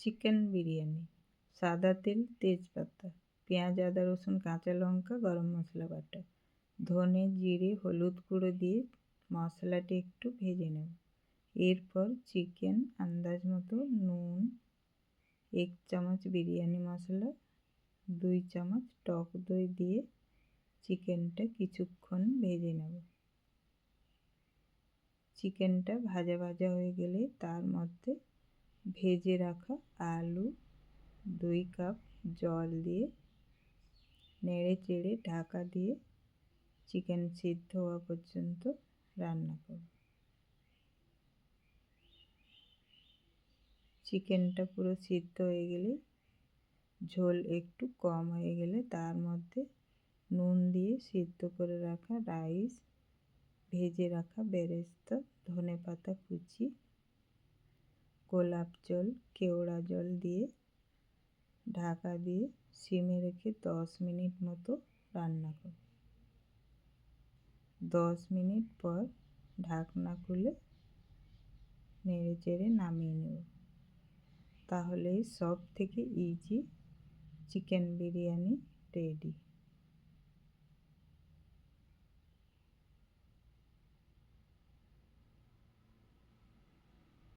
Chicken biryani. সাদা তেল, তেজপাতা, পেঁয়াজ, আদা, রসুন, কাঁচা লঙ্কা, গরম মশলা বাটা, ধনে, জিরে, হলুদ গুঁড়ো দিয়ে মশলাটি একটু ভেজে নেব। এরপর চিকেন, আন্দাজ মতো নুন, 1 চামচ বিরিয়ানি মশলা, 2 চামচ টক দই দিয়ে চিকেনটা কিছুক্ষণ ভেজে নেব। চিকেনটা ভাজা ভাজা হয়ে গেলে তার মধ্যে ভেজে রাখা আলু, 2 কাপ জল দিয়ে নেড়ে চেড়ে ঢাকা দিয়ে চিকেন সিদ্ধ হওয়া পর্যন্ত রান্না করব। চিকেনটা পুরো সিদ্ধ হয়ে গেলে, ঝোল একটু কম হয়ে গেলে তার মধ্যে নুন দিয়ে সিদ্ধ করে রাখা রাইস, ভেজে রাখা বেরেস্তা, ধনেপাতা কুচি, গোলাপ জল, কেওড়া জল দিয়ে ঢাকা দিয়ে সিমে রেখে 10 মিনিট মতো রান্না করব। 10 মিনিট পর ঢাকনা খুলে নেড়ে চেড়ে নামিয়ে নেব। তাহলেই সব থেকে ইজি চিকেন বিরিয়ানি রেডি।